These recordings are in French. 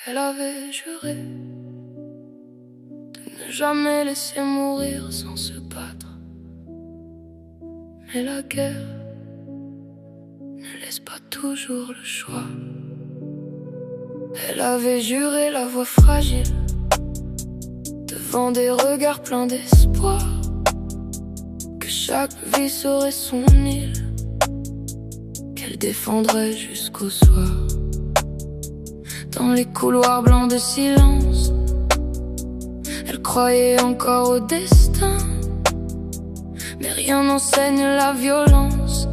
Elle avait juré de ne jamais laisser mourir sans se battre. Mais la guerre ne laisse pas toujours le choix. Elle avait juré la voix fragile, devant des regards pleins d'espoir, que chaque vie serait son île, qu'elle défendrait jusqu'au soir. Dans les couloirs blancs de silence, elle croyait encore au destin, mais rien n'enseigne la violence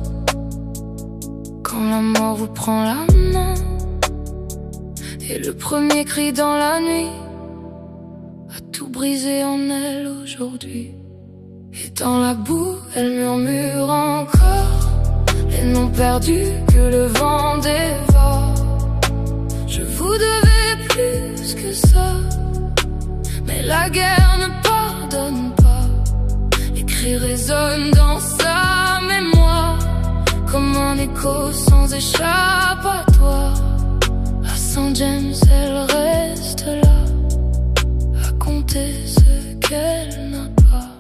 quand la mort vous prend la main. Et le premier cri dans la nuit a tout brisé en elle aujourd'hui. Et dans la boue, elle murmure encore les noms perdus que le vent dévore. Je vous devais plus que ça, mais la guerre ne pardonne pas. Les cris résonnent dans sa mémoire comme un écho sans échappatoire. À Saint James, elle reste là, à compter ce qu'elle n'a pas.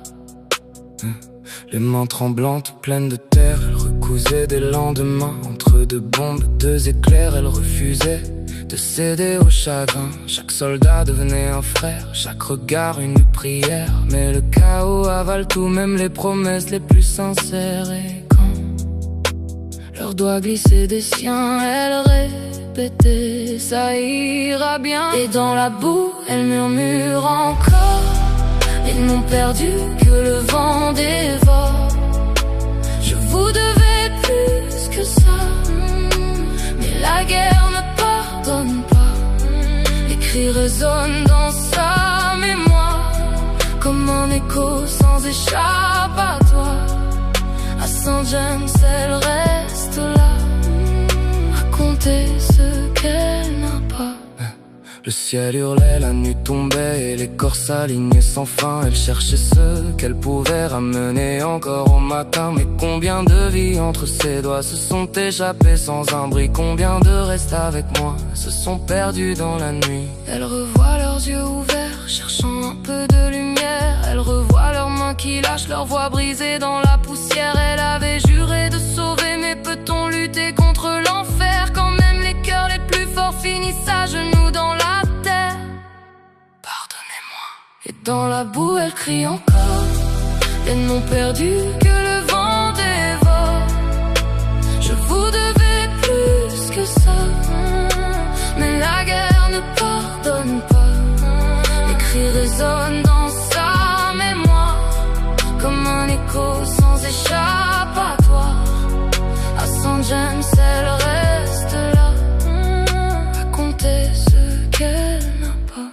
Les mains tremblantes, pleines de terre, elle recousait des lendemains. Entre deux bombes, deux éclairs, elle refusait de céder au chagrin. Chaque soldat devenait un frère, chaque regard une prière. Mais le chaos avale tout, même les promesses les plus sincères. Et quand leurs doigts glissaient des siens, elle répétait ça ira bien. Et dans la boue, elle murmure encore les noms perdus que le vent dévore. Je vous devais plus que ça, mais la guerre ne pardonne pas. Les cris résonnent dans sa mémoire comme un écho sans échappatoire. À Saint James, elle reste là, à compter ce qu'elle n'a pas. Le ciel hurlait, la nuit tombait et les corps s'alignaient sans fin. Elle cherchait ce qu'elle pouvait ramener encore au matin. Mais combien de vies entre ses doigts se sont échappées sans un bruit? Combien de restent avec moi se sont perdus dans la nuit? Elle revoit leurs yeux ouverts, cherchant un peu de lumière. Elle revoit leurs mains qui lâchent, leur voix brisée dans la poussière. Elle avait juré de sauver, mais peut-on lutter contre l'enfer quand même les cœurs les plus forts finissent à genoux dans la terre? Pardonnez-moi. Et dans la boue, elle crie encore les noms perdus que le vent dévore. Je vous devais plus que ça, mais la guerre ne pardonne pas. Les cris résonnent dans sa mémoire comme un écho sans échappatoire. À Saint James, elle reste là, à compter ce qu'elle n'a pas.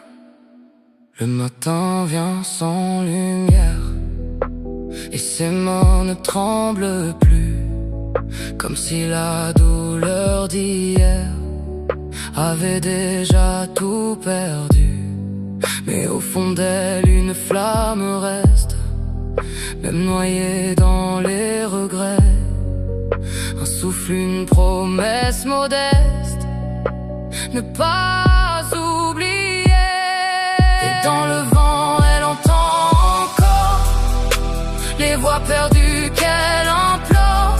Le matin vient sans lumière et ses mains ne tremblent plus, comme si la douleur d'hier avait déjà tout perdu. Mais au fond d'elle, une flamme reste, même noyée dans les regrets. Un souffle, une promesse modeste, ne pas oublier. Et dans le vent, elle entend encore les voix perdues qu'elle implore.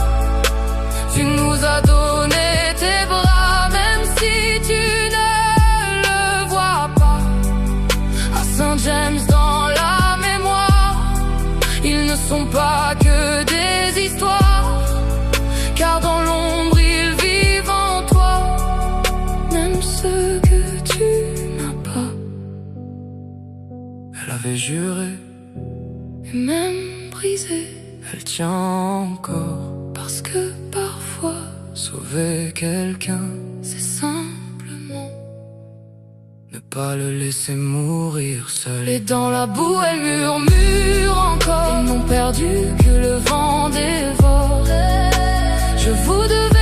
Tu nous as donné tes bras, même si tu ne le vois pas. À Saint James, dans la mémoire, ils ne sont pas que des histoires, car dans l'ombre ils vivent en toi, même ceux que tu n'as pas. Elle avait juré et même brisé, elle tient encore, parce que parfois sauver quelqu'un, c'est simplement ne pas le laisser mourir seul. Et dans la boue, elle murmure encore les noms perdus que le vent dévore. Je vous devais